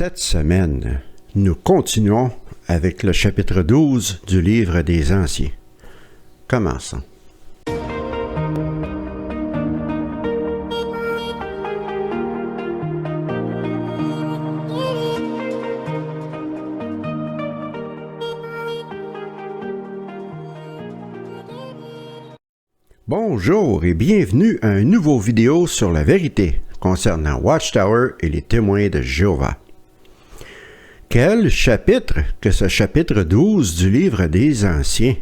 Cette semaine, nous continuons avec le chapitre 12 du Livre des Anciens. Commençons. Bonjour et bienvenue à une nouvelle vidéo sur la vérité concernant Watchtower et les témoins de Jéhovah. Quel chapitre que ce chapitre 12 du Livre des Anciens!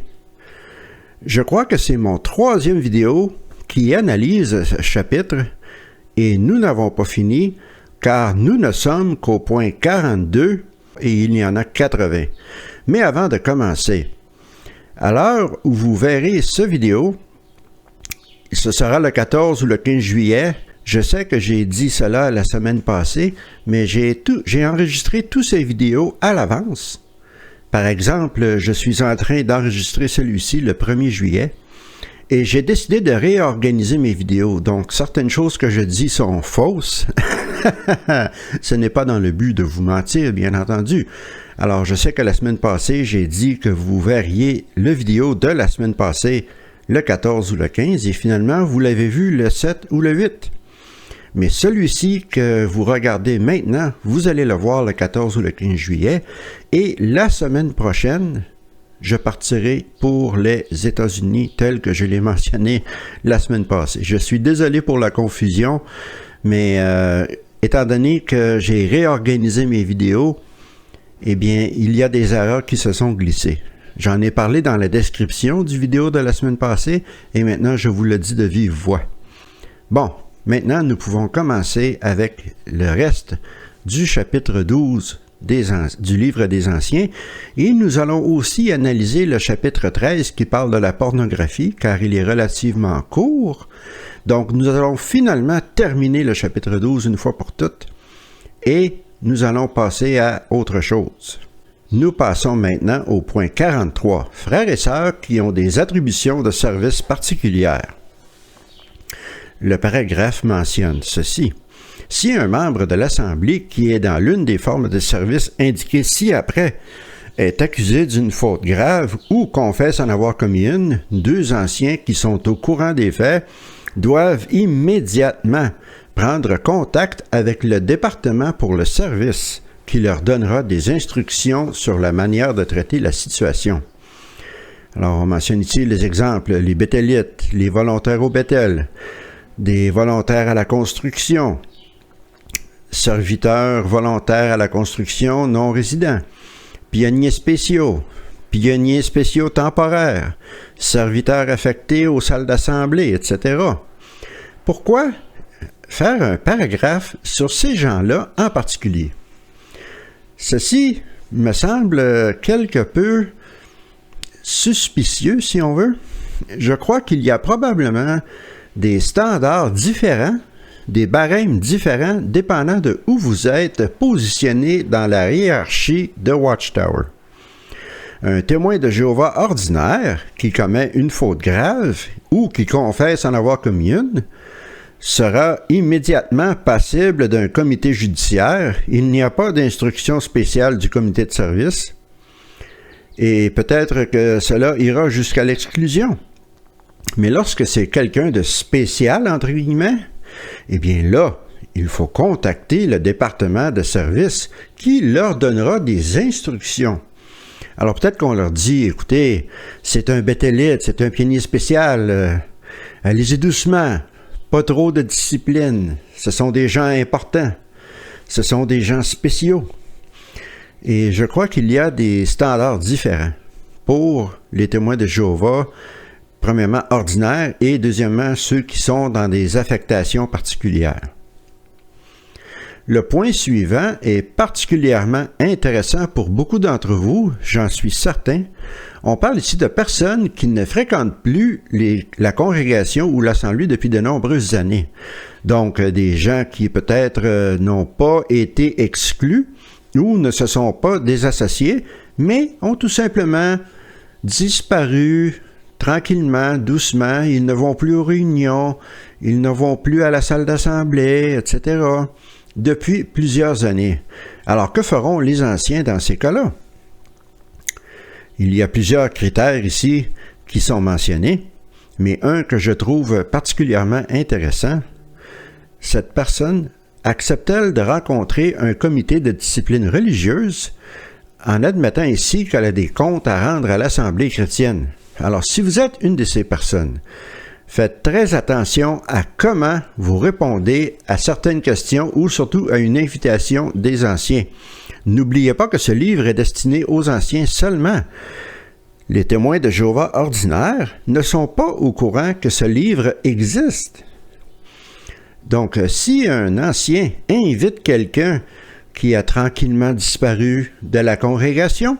Je crois que c'est mon troisième vidéo qui analyse ce chapitre et nous n'avons pas fini car nous ne sommes qu'au point 42 et il y en a 80. Mais avant de commencer, à l'heure où vous verrez ce vidéo, ce sera le 14 ou le 15 juillet. Je sais que j'ai dit cela la semaine passée, mais j'ai enregistré toutes ces vidéos à l'avance. Par exemple, je suis en train d'enregistrer celui-ci le 1er juillet et j'ai décidé de réorganiser mes vidéos. Donc, certaines choses que je dis sont fausses. Ce n'est pas dans le but de vous mentir, bien entendu. Alors, je sais que la semaine passée, j'ai dit que vous verriez le vidéo de la semaine passée, le 14 ou le 15, et finalement, vous l'avez vu le 7 ou le 8. Mais celui-ci que vous regardez maintenant, vous allez le voir le 14 ou le 15 juillet, et la semaine prochaine, je partirai pour les États-Unis, tel que je l'ai mentionné la semaine passée. Je suis désolé pour la confusion, mais étant donné que j'ai réorganisé mes vidéos, eh bien, il y a des erreurs qui se sont glissées. J'en ai parlé dans la description du vidéo de la semaine passée et maintenant je vous le dis de vive voix. Bon, maintenant nous pouvons commencer avec le reste du chapitre 12 du Livre des Anciens et nous allons aussi analyser le chapitre 13 qui parle de la pornographie car il est relativement court. Donc nous allons finalement terminer le chapitre 12 une fois pour toutes et nous allons passer à autre chose. Nous passons maintenant au point 43, frères et sœurs qui ont des attributions de service particulières. Le paragraphe mentionne ceci. Si un membre de l'Assemblée qui est dans l'une des formes de service indiquées ci-après est accusé d'une faute grave ou confesse en avoir commis une, deux anciens qui sont au courant des faits doivent immédiatement prendre contact avec le département pour le service qui leur donnera des instructions sur la manière de traiter la situation. Alors, on mentionne ici les exemples, les béthélites, les volontaires au Béthel, des volontaires à la construction, serviteurs volontaires à la construction non résidents, pionniers spéciaux temporaires, serviteurs affectés aux salles d'assemblée, etc. Pourquoi faire un paragraphe sur ces gens-là en particulier? Ceci me semble quelque peu suspicieux, si on veut. Je crois qu'il y a probablement des standards différents, des barèmes différents, dépendant de où vous êtes positionné dans la hiérarchie de Watchtower. Un témoin de Jéhovah ordinaire qui commet une faute grave ou qui confesse en avoir commis une sera immédiatement passible d'un comité judiciaire. Il n'y a pas d'instruction spéciale du comité de service et peut-être que cela ira jusqu'à l'exclusion. Mais lorsque c'est quelqu'un de spécial, entre guillemets, eh bien là, il faut contacter le département de service qui leur donnera des instructions. Alors peut-être qu'on leur dit, écoutez, c'est un béthélite, c'est un pionnier spécial, allez-y doucement. Pas trop de discipline. Ce sont des gens importants. Ce sont des gens spéciaux. Et je crois qu'il y a des standards différents pour les témoins de Jéhovah, premièrement ordinaires et deuxièmement ceux qui sont dans des affectations particulières. Le point suivant est particulièrement intéressant pour beaucoup d'entre vous, j'en suis certain. On parle ici de personnes qui ne fréquentent plus la congrégation ou l'assemblée depuis de nombreuses années. Donc, des gens qui peut-être n'ont pas été exclus ou ne se sont pas désassociés, mais ont tout simplement disparu tranquillement, doucement. Ils ne vont plus aux réunions, ils ne vont plus à la salle d'assemblée, etc. depuis plusieurs années. Alors, que feront les anciens dans ces cas-là? Il y a plusieurs critères ici qui sont mentionnés, mais un que je trouve particulièrement intéressant, cette personne accepte-t-elle de rencontrer un comité de discipline religieuse en admettant ici qu'elle a des comptes à rendre à l'Assemblée chrétienne? Alors, si vous êtes une de ces personnes, faites très attention à comment vous répondez à certaines questions ou surtout à une invitation des anciens. N'oubliez pas que ce livre est destiné aux anciens seulement. Les témoins de Jéhovah ordinaires ne sont pas au courant que ce livre existe. Donc, si un ancien invite quelqu'un qui a tranquillement disparu de la congrégation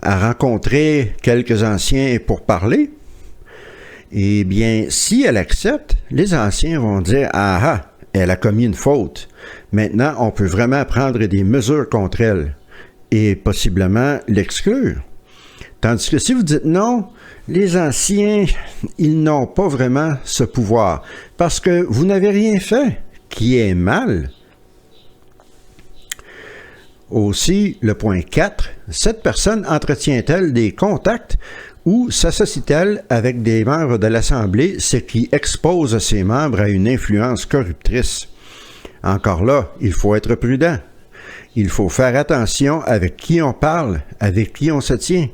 à rencontrer quelques anciens pour parler, eh bien, si elle accepte, les anciens vont dire « Ah ah, elle a commis une faute. Maintenant, on peut vraiment prendre des mesures contre elle et possiblement l'exclure. » Tandis que si vous dites non, les anciens, ils n'ont pas vraiment ce pouvoir parce que vous n'avez rien fait qui est mal. Aussi, le point 4, cette personne entretient-elle des contacts ou s'associe-t-elle avec des membres de l'Assemblée, ce qui expose ses membres à une influence corruptrice? Encore là, il faut être prudent. Il faut faire attention avec qui on parle, avec qui on se tient,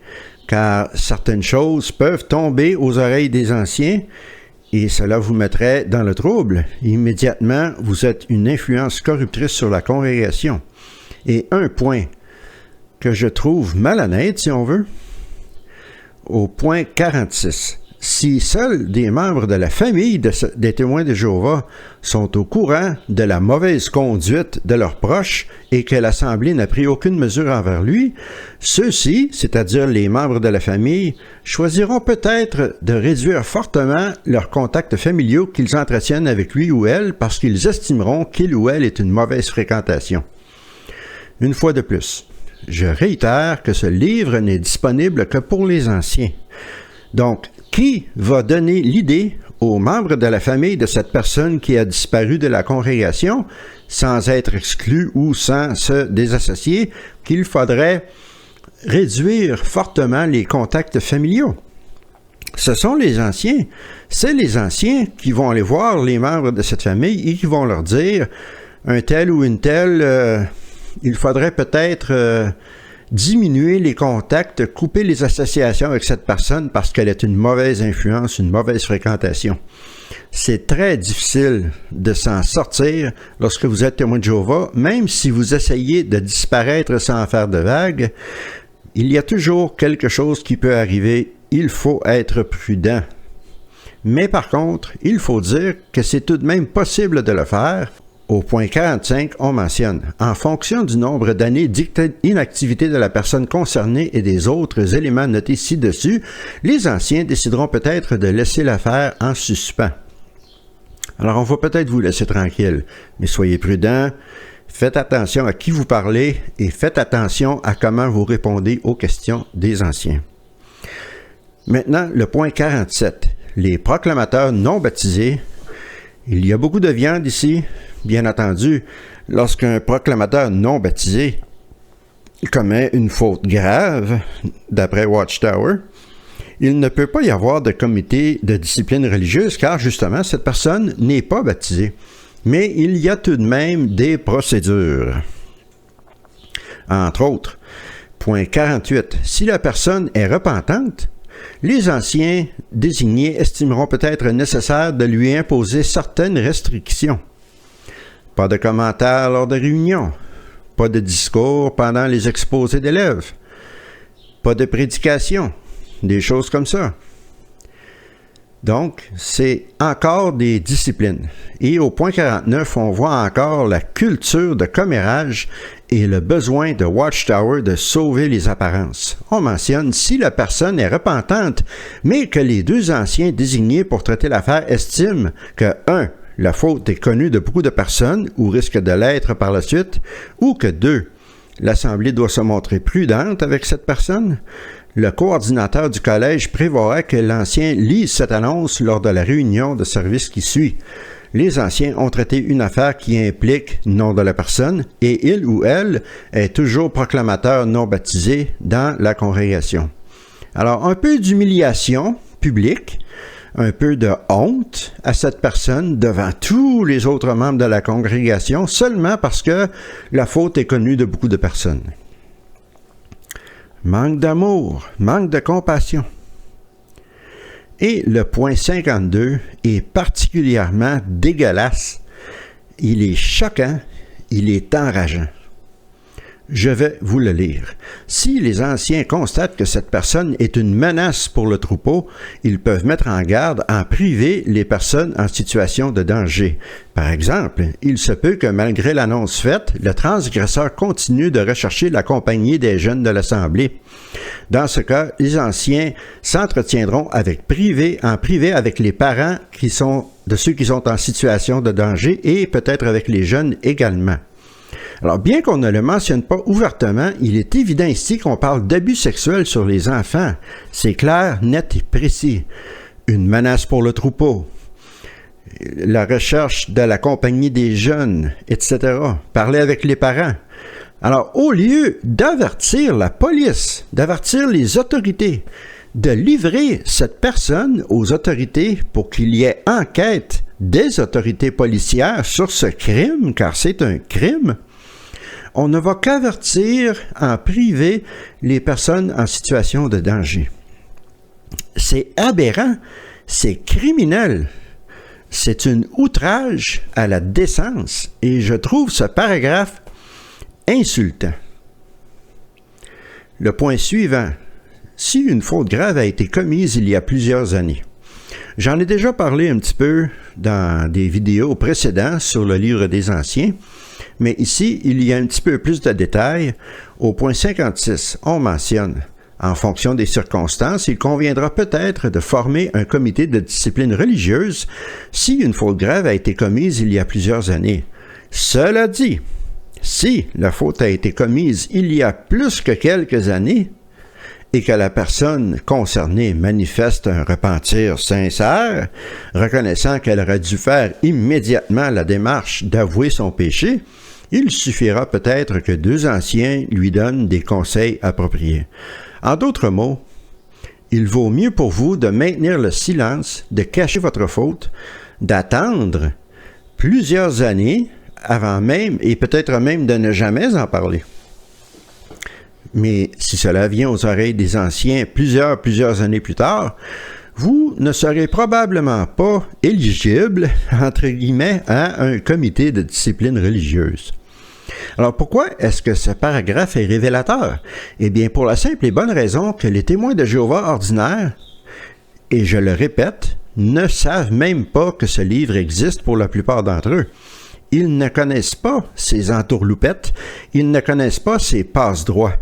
car certaines choses peuvent tomber aux oreilles des anciens et cela vous mettrait dans le trouble. Immédiatement, vous êtes une influence corruptrice sur la congrégation. Et un point que je trouve malhonnête, si on veut, au point 46. Si seuls des membres de la famille des témoins de Jéhovah sont au courant de la mauvaise conduite de leurs proches et que l'Assemblée n'a pris aucune mesure envers lui, ceux-ci, c'est-à-dire les membres de la famille, choisiront peut-être de réduire fortement leurs contacts familiaux qu'ils entretiennent avec lui ou elle parce qu'ils estimeront qu'il ou elle est une mauvaise fréquentation. Une fois de plus, je réitère que ce livre n'est disponible que pour les anciens. Donc, qui va donner l'idée aux membres de la famille de cette personne qui a disparu de la congrégation sans être exclu ou sans se désassocier qu'il faudrait réduire fortement les contacts familiaux? Ce sont les anciens. C'est les anciens qui vont aller voir les membres de cette famille et qui vont leur dire un tel ou une telle, il faudrait peut-être diminuer les contacts, couper les associations avec cette personne parce qu'elle est une mauvaise influence, une mauvaise fréquentation. C'est très difficile de s'en sortir lorsque vous êtes témoin de Jéhovah, même si vous essayez de disparaître sans faire de vagues, il y a toujours quelque chose qui peut arriver. Il faut être prudent. Mais par contre, il faut dire que c'est tout de même possible de le faire. Au point 45, on mentionne « En fonction du nombre d'années d'inactivité de la personne concernée et des autres éléments notés ci-dessus, les anciens décideront peut-être de laisser l'affaire en suspens. » Alors, on va peut-être vous laisser tranquille, mais soyez prudents, faites attention à qui vous parlez et faites attention à comment vous répondez aux questions des anciens. Maintenant, le point 47, les proclamateurs non baptisés. Il y a beaucoup de viande ici. Bien entendu, lorsqu'un proclamateur non baptisé commet une faute grave, d'après Watchtower, il ne peut pas y avoir de comité de discipline religieuse car justement cette personne n'est pas baptisée. Mais il y a tout de même des procédures. Entre autres, point 48, si la personne est repentante, les anciens désignés estimeront peut-être nécessaire de lui imposer certaines restrictions. Pas de commentaires lors de réunions, pas de discours pendant les exposés d'élèves, pas de prédication, des choses comme ça. Donc, c'est encore des disciplines. Et au point 49, on voit encore la culture de commérage et le besoin de Watchtower de sauver les apparences. On mentionne si la personne est repentante, mais que les deux anciens désignés pour traiter l'affaire estiment que 1. La faute est connue de beaucoup de personnes ou risque de l'être par la suite, ou que 2. L'Assemblée doit se montrer prudente avec cette personne. Le coordinateur du collège prévoira que l'ancien lise cette annonce lors de la réunion de service qui suit. les anciens ont traité une affaire qui implique le nom de la personne et il ou elle est toujours proclamateur non baptisé dans la congrégation. Alors, un peu d'humiliation publique, un peu de honte à cette personne devant tous les autres membres de la congrégation seulement parce que la faute est connue de beaucoup de personnes. Manque d'amour, manque de compassion. Et le point 52 est particulièrement dégueulasse. Il est choquant, il est enrageant. Je vais vous le lire. Si les anciens constatent que cette personne est une menace pour le troupeau, ils peuvent mettre en garde en privé les personnes en situation de danger. Par exemple, il se peut que malgré l'annonce faite, le transgresseur continue de rechercher la compagnie des jeunes de l'Assemblée. Dans ce cas, les anciens s'entretiendront en privé avec les parents de ceux qui sont en situation de danger et peut-être avec les jeunes également. Alors, bien qu'on ne le mentionne pas ouvertement, il est évident ici qu'on parle d'abus sexuels sur les enfants. C'est clair, net et précis. Une menace pour le troupeau, la recherche de la compagnie des jeunes, etc. Parler avec les parents. Alors, au lieu d'avertir la police, d'avertir les autorités, de livrer cette personne aux autorités pour qu'il y ait enquête des autorités policières sur ce crime, car c'est un crime, on ne va qu'avertir en privé les personnes en situation de danger. C'est aberrant, c'est criminel, c'est un outrage à la décence et je trouve ce paragraphe insultant. Le point suivant, si une faute grave a été commise il y a plusieurs années. J'en ai déjà parlé un petit peu dans des vidéos précédentes sur le livre des Anciens, mais ici, il y a un petit peu plus de détails. Au point 56, on mentionne, en fonction des circonstances, il conviendra peut-être de former un comité de discipline religieuse si une faute grave a été commise il y a plusieurs années. Cela dit, si la faute a été commise il y a plus que quelques années, et que la personne concernée manifeste un repentir sincère, reconnaissant qu'elle aurait dû faire immédiatement la démarche d'avouer son péché, il suffira peut-être que deux anciens lui donnent des conseils appropriés. En d'autres mots, il vaut mieux pour vous de maintenir le silence, de cacher votre faute, d'attendre plusieurs années avant même, et peut-être même de ne jamais en parler. Mais si cela vient aux oreilles des anciens plusieurs années plus tard, vous ne serez probablement pas éligible, entre guillemets, à un comité de discipline religieuse. Alors pourquoi est-ce que ce paragraphe est révélateur? Eh bien, pour la simple et bonne raison que les témoins de Jéhovah ordinaires, et je le répète, ne savent même pas que ce livre existe pour la plupart d'entre eux. Ils ne connaissent pas ces entourloupettes, ils ne connaissent pas ces passe-droits.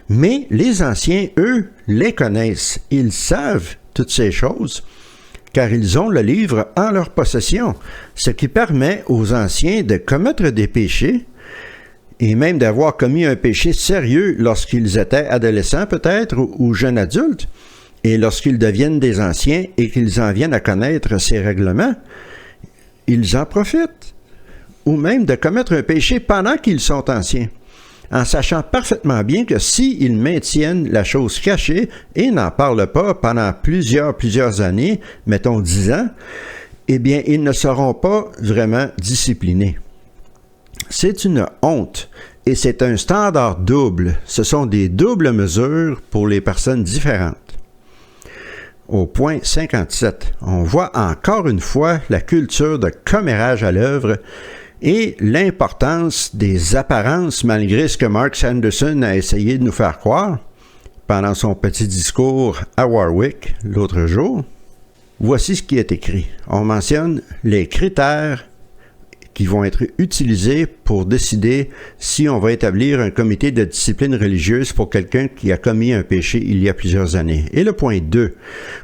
Mais les anciens, eux, les connaissent. Ils savent toutes ces choses, car ils ont le livre en leur possession, ce qui permet aux anciens de commettre des péchés, et même d'avoir commis un péché sérieux lorsqu'ils étaient adolescents peut-être, ou jeunes adultes, et lorsqu'ils deviennent des anciens et qu'ils en viennent à connaître ces règlements, ils en profitent. Ou même de commettre un péché pendant qu'ils sont anciens, en sachant parfaitement bien que s'ils maintiennent la chose cachée et n'en parlent pas pendant plusieurs années, mettons 10 ans, eh bien, ils ne seront pas vraiment disciplinés. C'est une honte et c'est un standard double. Ce sont des doubles mesures pour les personnes différentes. Au point 57, on voit encore une fois la culture de commérage à l'œuvre et l'importance des apparences malgré ce que Mark Sanderson a essayé de nous faire croire pendant son petit discours à Warwick l'autre jour. Voici ce qui est écrit. On mentionne les critères qui vont être utilisés pour décider si on va établir un comité de discipline religieuse pour quelqu'un qui a commis un péché il y a plusieurs années. Et le point 2,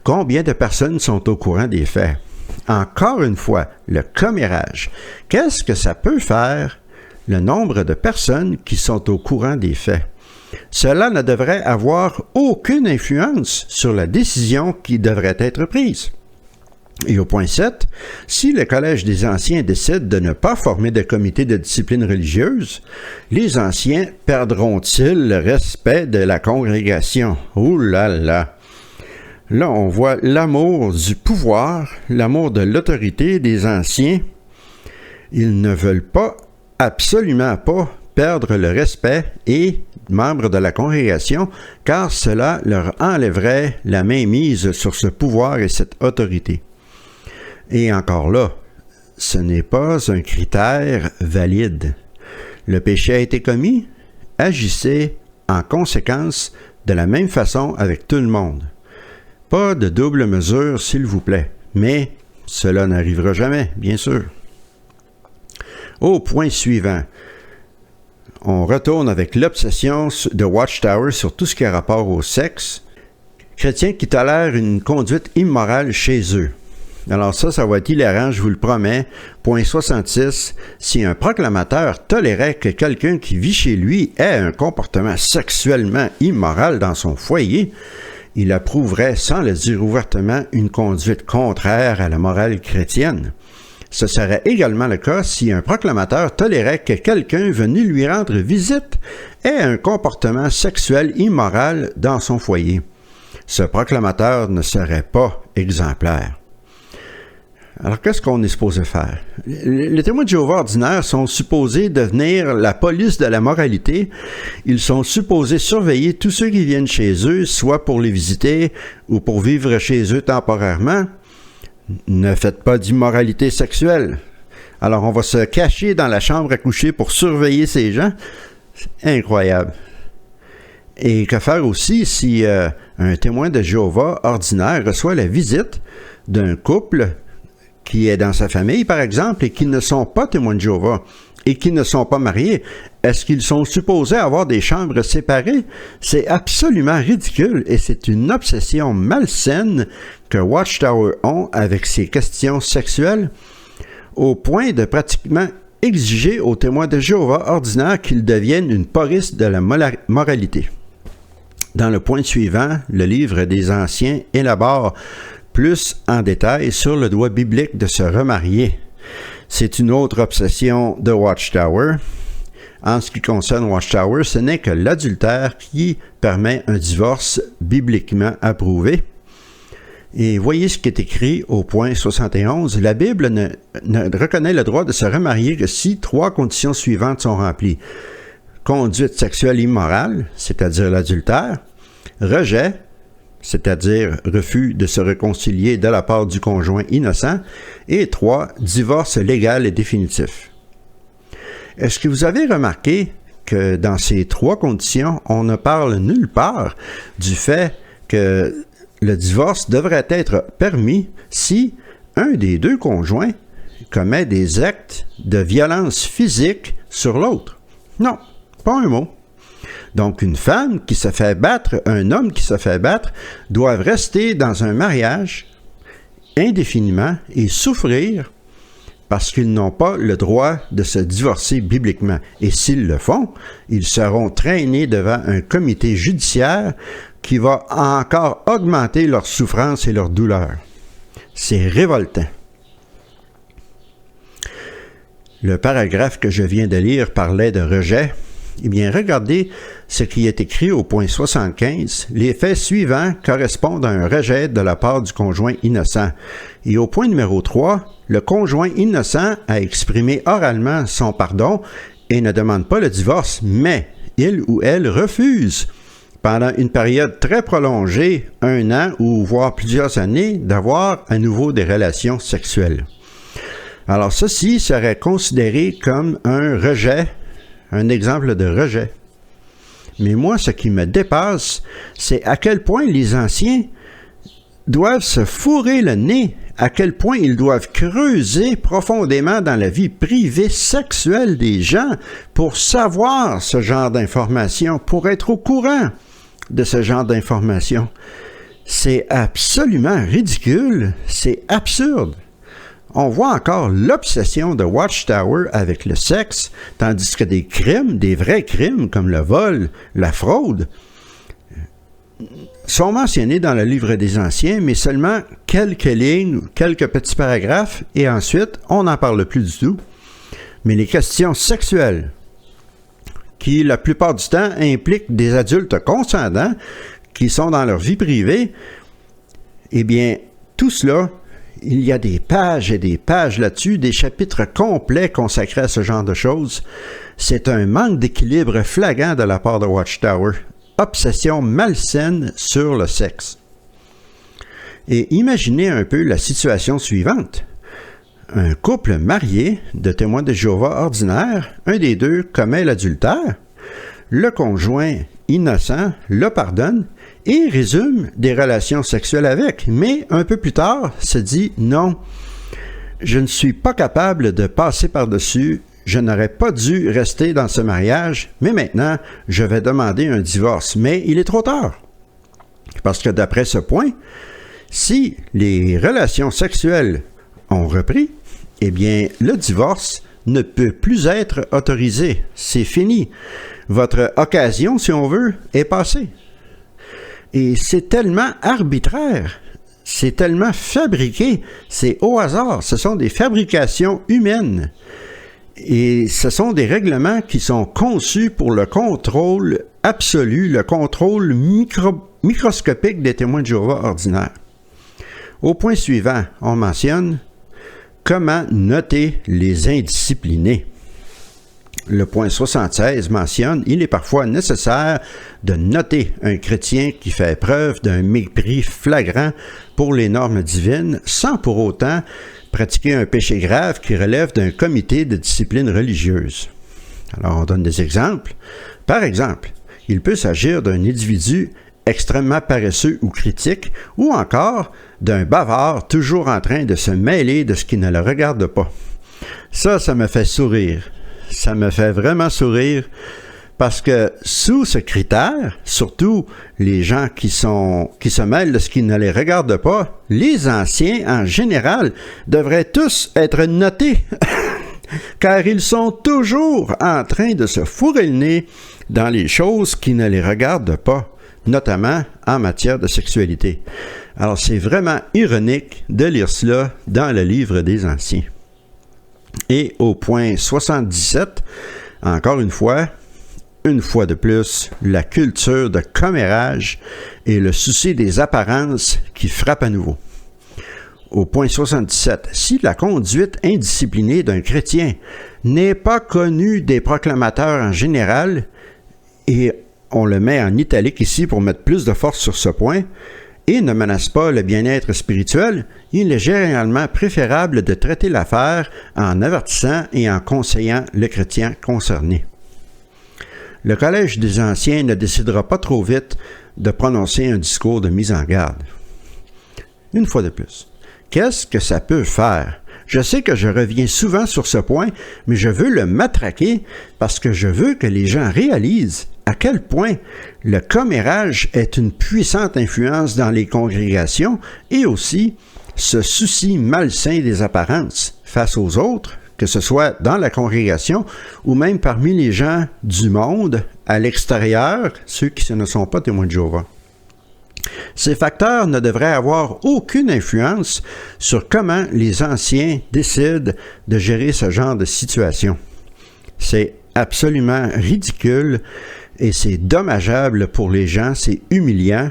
combien de personnes sont au courant des faits? Encore une fois, le commérage. Qu'est-ce que ça peut faire, le nombre de personnes qui sont au courant des faits? Cela ne devrait avoir aucune influence sur la décision qui devrait être prise. Et au point 7, si le Collège des anciens décide de ne pas former de comité de discipline religieuse, les anciens perdront-ils le respect de la congrégation? Ouh là là! Là, on voit l'amour du pouvoir, l'amour de l'autorité des anciens. Ils ne veulent pas, absolument pas, perdre le respect et membres de la congrégation, car cela leur enlèverait la mainmise sur ce pouvoir et cette autorité. Et encore là, ce n'est pas un critère valide. Le péché a été commis, agissez en conséquence de la même façon avec tout le monde. Pas de double mesure, s'il vous plaît, mais cela n'arrivera jamais, bien sûr. Au point suivant, on retourne avec l'obsession de Watchtower sur tout ce qui a rapport au sexe. Chrétiens qui tolèrent une conduite immorale chez eux. Alors ça va être hilarant, je vous le promets. Point 66. Si un proclamateur tolérait que quelqu'un qui vit chez lui ait un comportement sexuellement immoral dans son foyer, il approuverait, sans le dire ouvertement, une conduite contraire à la morale chrétienne. Ce serait également le cas si un proclamateur tolérait que quelqu'un venu lui rendre visite ait un comportement sexuel immoral dans son foyer. Ce proclamateur ne serait pas exemplaire. Alors, qu'est-ce qu'on est supposé faire? Les témoins de Jéhovah ordinaires sont supposés devenir la police de la moralité. Ils sont supposés surveiller tous ceux qui viennent chez eux, soit pour les visiter ou pour vivre chez eux temporairement. Ne faites pas d'immoralité sexuelle. Alors, on va se cacher dans la chambre à coucher pour surveiller ces gens. C'est incroyable. Et que faire aussi si un témoin de Jéhovah ordinaire reçoit la visite d'un couple qui est dans sa famille, par exemple, et qui ne sont pas témoins de Jéhovah et qui ne sont pas mariés? Est-ce qu'ils sont supposés avoir des chambres séparées? C'est absolument ridicule et c'est une obsession malsaine que Watchtower ont avec ces questions sexuelles, au point de pratiquement exiger aux témoins de Jéhovah ordinaires qu'ils deviennent une police de la moralité. Dans le point suivant, le livre des Anciens élabore plus en détail sur le droit biblique de se remarier. C'est une autre obsession de Watchtower. En ce qui concerne Watchtower, ce n'est que l'adultère qui permet un divorce bibliquement approuvé. Et voyez ce qui est écrit au point 71. La Bible ne reconnaît le droit de se remarier que si 3 conditions suivantes sont remplies. Conduite sexuelle immorale, c'est-à-dire l'adultère. Rejet, c'est-à-dire refus de se réconcilier de la part du conjoint innocent. Et 3, divorce légal et définitif. Est-ce que vous avez remarqué que dans ces 3 conditions, on ne parle nulle part du fait que le divorce devrait être permis si un des 2 conjoints commet des actes de violence physique sur l'autre? Non, pas un mot. Donc, une femme qui se fait battre, un homme qui se fait battre, doivent rester dans un mariage indéfiniment et souffrir parce qu'ils n'ont pas le droit de se divorcer bibliquement. Et s'ils le font, ils seront traînés devant un comité judiciaire qui va encore augmenter leur souffrance et leur douleur. C'est révoltant. Le paragraphe que je viens de lire parlait de rejet. Eh bien, regardez ce qui est écrit au point 75. Les faits suivants correspondent à un rejet de la part du conjoint innocent. Et au point numéro 3, le conjoint innocent a exprimé oralement son pardon et ne demande pas le divorce, mais il ou elle refuse, pendant une période très prolongée, 1 an ou voire plusieurs années, d'avoir à nouveau des relations sexuelles. Alors ceci serait considéré comme un rejet, un exemple de rejet. Mais moi, ce qui me dépasse, c'est à quel point les anciens doivent se fourrer le nez, à quel point ils doivent creuser profondément dans la vie privée sexuelle des gens pour savoir ce genre d'informations, pour être au courant de ce genre d'informations. C'est absolument ridicule, c'est absurde. On voit encore l'obsession de Watchtower avec le sexe, tandis que des crimes, des vrais crimes comme le vol, la fraude, sont mentionnés dans le livre des Anciens, mais seulement quelques lignes ou quelques petits paragraphes, et ensuite, on n'en parle plus du tout. Mais les questions sexuelles, qui la plupart du temps impliquent des adultes consentants, qui sont dans leur vie privée, eh bien, tout cela, il y a des pages et des pages là-dessus, des chapitres complets consacrés à ce genre de choses. C'est un manque d'équilibre flagrant de la part de Watchtower. Obsession malsaine sur le sexe. Et imaginez un peu la situation suivante. Un couple marié de témoins de Jéhovah ordinaire, un des deux commet l'adultère, le conjoint innocent le pardonne et résume des relations sexuelles avec, mais un peu plus tard se dit « Non, je ne suis pas capable de passer par-dessus, je n'aurais pas dû rester dans ce mariage, mais maintenant, je vais demander un divorce. » Mais il est trop tard. Parce que d'après ce point, si les relations sexuelles ont repris, eh bien, le divorce ne peut plus être autorisé. C'est fini. Votre occasion, si on veut, est passée. Et c'est tellement arbitraire, c'est tellement fabriqué, c'est au hasard, ce sont des fabrications humaines. Et ce sont des règlements qui sont conçus pour le contrôle absolu, le contrôle microscopique des témoins de Jéhovah ordinaires. Au point suivant, on mentionne comment noter les indisciplinés. Le point 76 mentionne « Il est parfois nécessaire de noter un chrétien qui fait preuve d'un mépris flagrant pour les normes divines sans pour autant pratiquer un péché grave qui relève d'un comité de discipline religieuse. » Alors, on donne des exemples. Par exemple, il peut s'agir d'un individu extrêmement paresseux ou critique, ou encore d'un bavard toujours en train de se mêler de ce qui ne le regarde pas. Ça me fait sourire. Ça me fait vraiment sourire parce que sous ce critère, surtout les gens qui se mêlent de ce qui ne les regarde pas, les anciens en général devraient tous être notés car ils sont toujours en train de se fourrer le nez dans les choses qui ne les regardent pas, notamment en matière de sexualité. Alors c'est vraiment ironique de lire cela dans le livre des Anciens. Et au point 77, encore une fois de plus, la culture de commérage et le souci des apparences qui frappent à nouveau. Au point 77, si la conduite indisciplinée d'un chrétien n'est pas connue des proclamateurs en général, et on le met en italique ici pour mettre plus de force sur ce point, et ne menace pas le bien-être spirituel, il est généralement préférable de traiter l'affaire en avertissant et en conseillant le chrétien concerné. Le Collège des Anciens ne décidera pas trop vite de prononcer un discours de mise en garde. Une fois de plus, qu'est-ce que ça peut faire? Je sais que je reviens souvent sur ce point, mais je veux le matraquer parce que je veux que les gens réalisent à quel point le commérage est une puissante influence dans les congrégations et aussi ce souci malsain des apparences face aux autres, que ce soit dans la congrégation ou même parmi les gens du monde, à l'extérieur, ceux qui ne sont pas témoins de Jéhovah. Ces facteurs ne devraient avoir aucune influence sur comment les anciens décident de gérer ce genre de situation. C'est absolument ridicule et c'est dommageable pour les gens, c'est humiliant.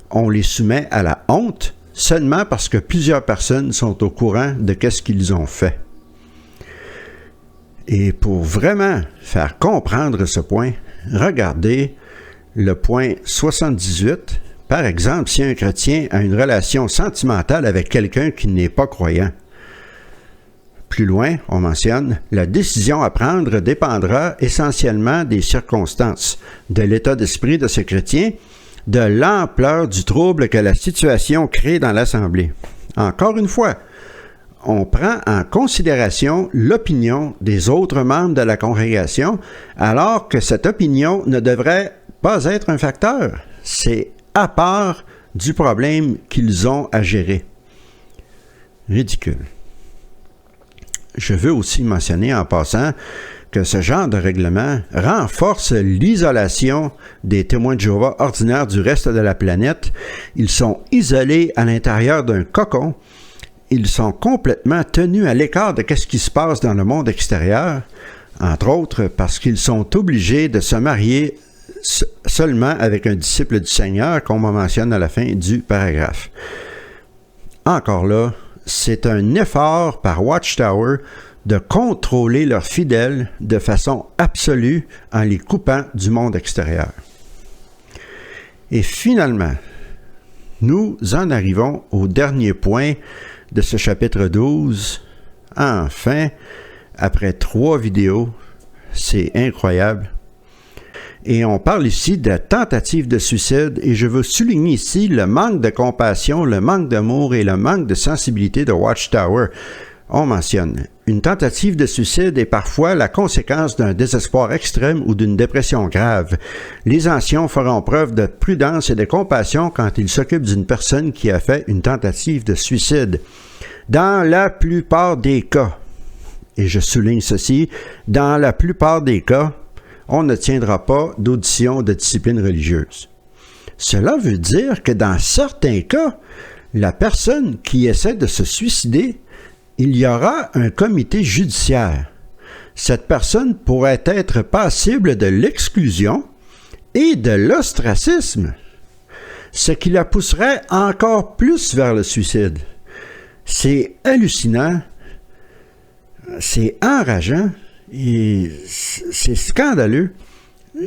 On les soumet à la honte seulement parce que plusieurs personnes sont au courant de ce qu'ils ont fait. Et pour vraiment faire comprendre ce point, regardez le point 78. Par exemple, si un chrétien a une relation sentimentale avec quelqu'un qui n'est pas croyant. Plus loin, on mentionne, la décision à prendre dépendra essentiellement des circonstances, de l'état d'esprit de ce chrétien, de l'ampleur du trouble que la situation crée dans l'assemblée. Encore une fois, on prend en considération l'opinion des autres membres de la congrégation, alors que cette opinion ne devrait pas être un facteur. C'est à part du problème qu'ils ont à gérer. Ridicule. Je veux aussi mentionner en passant que ce genre de règlement renforce l'isolation des témoins de Jéhovah ordinaires du reste de la planète. Ils sont isolés à l'intérieur d'un cocon. Ils sont complètement tenus à l'écart de ce qui se passe dans le monde extérieur, entre autres parce qu'ils sont obligés de se marier seulement avec un disciple du Seigneur, comme on mentionne à la fin du paragraphe. Encore là, c'est un effort par Watchtower de contrôler leurs fidèles de façon absolue en les coupant du monde extérieur. Et finalement, nous en arrivons au dernier point de ce chapitre 12. Enfin, après 3 vidéos, c'est incroyable. Et on parle ici de tentative de suicide, et je veux souligner ici le manque de compassion, le manque d'amour et le manque de sensibilité de Watchtower. On mentionne, une tentative de suicide est parfois la conséquence d'un désespoir extrême ou d'une dépression grave. Les anciens feront preuve de prudence et de compassion quand ils s'occupent d'une personne qui a fait une tentative de suicide. Dans la plupart des cas, et je souligne ceci, dans la plupart des cas, on ne tiendra pas d'audition de discipline religieuse. Cela veut dire que dans certains cas, la personne qui essaie de se suicider, il y aura un comité judiciaire. Cette personne pourrait être passible de l'exclusion et de l'ostracisme, ce qui la pousserait encore plus vers le suicide. C'est hallucinant, c'est enrageant et c'est scandaleux.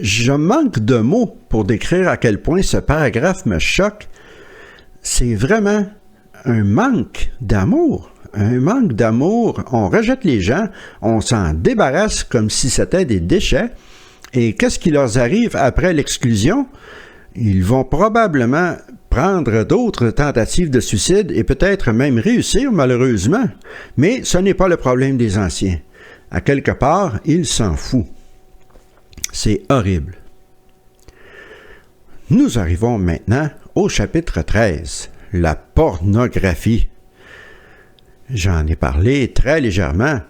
Je manque de mots pour décrire à quel point ce paragraphe me choque. C'est vraiment un manque d'amour. Un manque d'amour. On rejette les gens, on s'en débarrasse comme si c'était des déchets. Et qu'est-ce qui leur arrive après l'exclusion? Ils vont probablement prendre d'autres tentatives de suicide et peut-être même réussir malheureusement. Mais ce n'est pas le problème des anciens. À quelque part, ils s'en foutent. C'est horrible. Nous arrivons maintenant au chapitre 13, la pornographie. J'en ai parlé très légèrement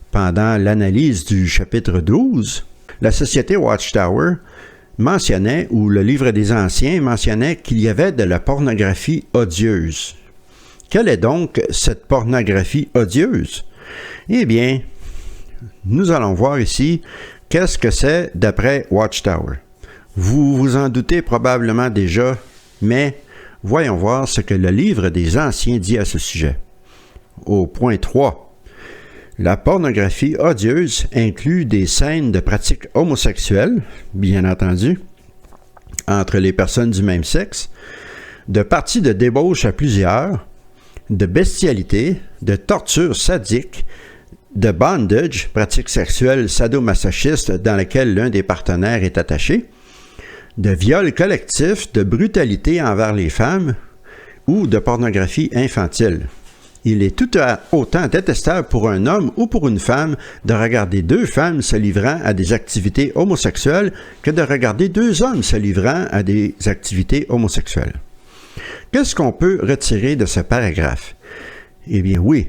pendant l'analyse du chapitre 12. La société Watchtower mentionnait, ou le livre des anciens mentionnait qu'il y avait de la pornographie odieuse. Quelle est donc cette pornographie odieuse? Eh bien, nous allons voir ici qu'est-ce que c'est d'après Watchtower. Vous vous en doutez probablement déjà, mais voyons voir ce que le livre des anciens dit à ce sujet. Au point 3, la pornographie odieuse inclut des scènes de pratiques homosexuelles, bien entendu, entre les personnes du même sexe, de parties de débauche à plusieurs, de bestialité, de torture sadique, de bondage, pratique sexuelle sadomasochiste dans laquelle l'un des partenaires est attaché, de viol collectif, de brutalité envers les femmes ou de pornographie infantile. Il est tout autant détestable pour un homme ou pour une femme de regarder 2 femmes se livrant à des activités homosexuelles que de regarder 2 hommes se livrant à des activités homosexuelles. Qu'est-ce qu'on peut retirer de ce paragraphe? Eh bien oui,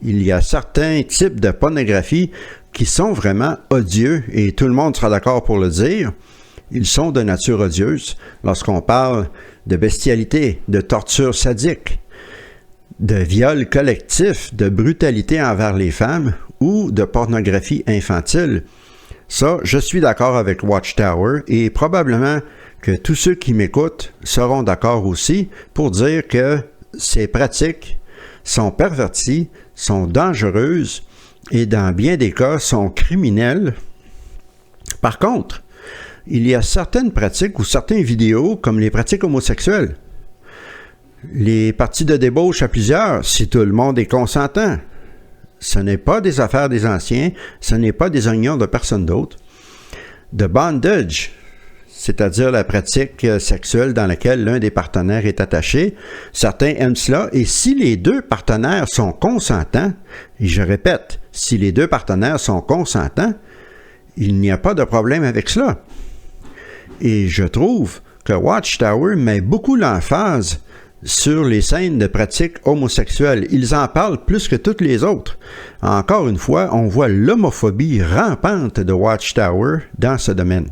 il y a certains types de pornographie qui sont vraiment odieux et tout le monde sera d'accord pour le dire. Ils sont de nature odieuse lorsqu'on parle de bestialité, de torture sadique, de viol collectif, de brutalité envers les femmes ou de pornographie infantile. Ça, je suis d'accord avec Watchtower et probablement que tous ceux qui m'écoutent seront d'accord aussi pour dire que ces pratiques sont perverties, sont dangereuses et dans bien des cas sont criminelles. Par contre, il y a certaines pratiques ou certaines vidéos comme les pratiques homosexuelles. Les parties de débauche à plusieurs, si tout le monde est consentant. Ce n'est pas des affaires des anciens, ce n'est pas des oignons de personne d'autre. De bondage, c'est-à-dire la pratique sexuelle dans laquelle l'un des partenaires est attaché. Certains aiment cela, et si les 2 partenaires sont consentants, et je répète, si les 2 partenaires sont consentants, il n'y a pas de problème avec cela. Et je trouve que Watchtower met beaucoup l'emphase sur les scènes de pratiques homosexuelles. Ils en parlent plus que toutes les autres. Encore une fois, on voit l'homophobie rampante de Watchtower dans ce domaine.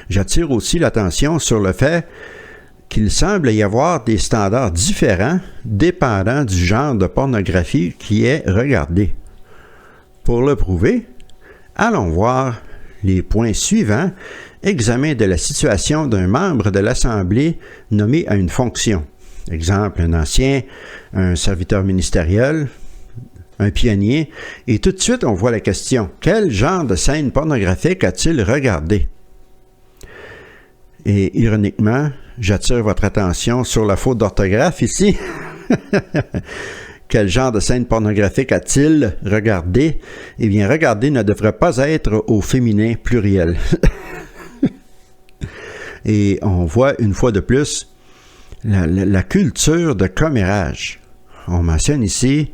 J'attire aussi l'attention sur le fait qu'il semble y avoir des standards différents dépendant du genre de pornographie qui est regardé. Pour le prouver, allons voir les points suivants. Examen de la situation d'un membre de l'Assemblée nommé à une fonction. Exemple, un ancien, un serviteur ministériel, un pionnier. Et tout de suite, on voit la question. Quel genre de scène pornographique a-t-il regardé? Et ironiquement, j'attire votre attention sur la faute d'orthographe ici. Quel genre de scène pornographique a-t-il regardé? Eh bien, regarder ne devrait pas être au féminin pluriel. Et on voit une fois de plus la culture de commérage. On mentionne ici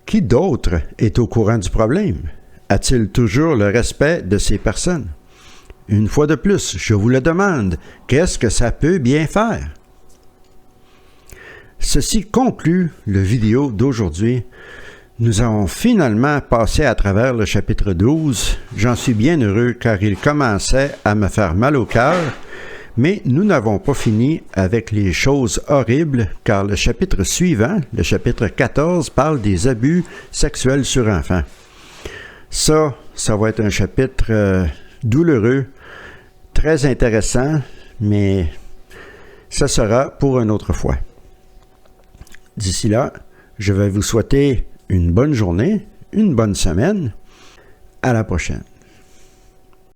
qui d'autre est au courant du problème? A-t-il toujours le respect de ces personnes? Une fois de plus, je vous le demande, qu'est-ce que ça peut bien faire? Ceci conclut la vidéo d'aujourd'hui. Nous avons finalement passé à travers le chapitre 12. J'en suis bien heureux car il commençait à me faire mal au cœur, mais nous n'avons pas fini avec les choses horribles car le chapitre suivant, le chapitre 14, parle des abus sexuels sur enfants. Ça va être un chapitre douloureux, très intéressant, mais ça sera pour une autre fois. D'ici là, je vais vous souhaiter une bonne journée, une bonne semaine. À la prochaine.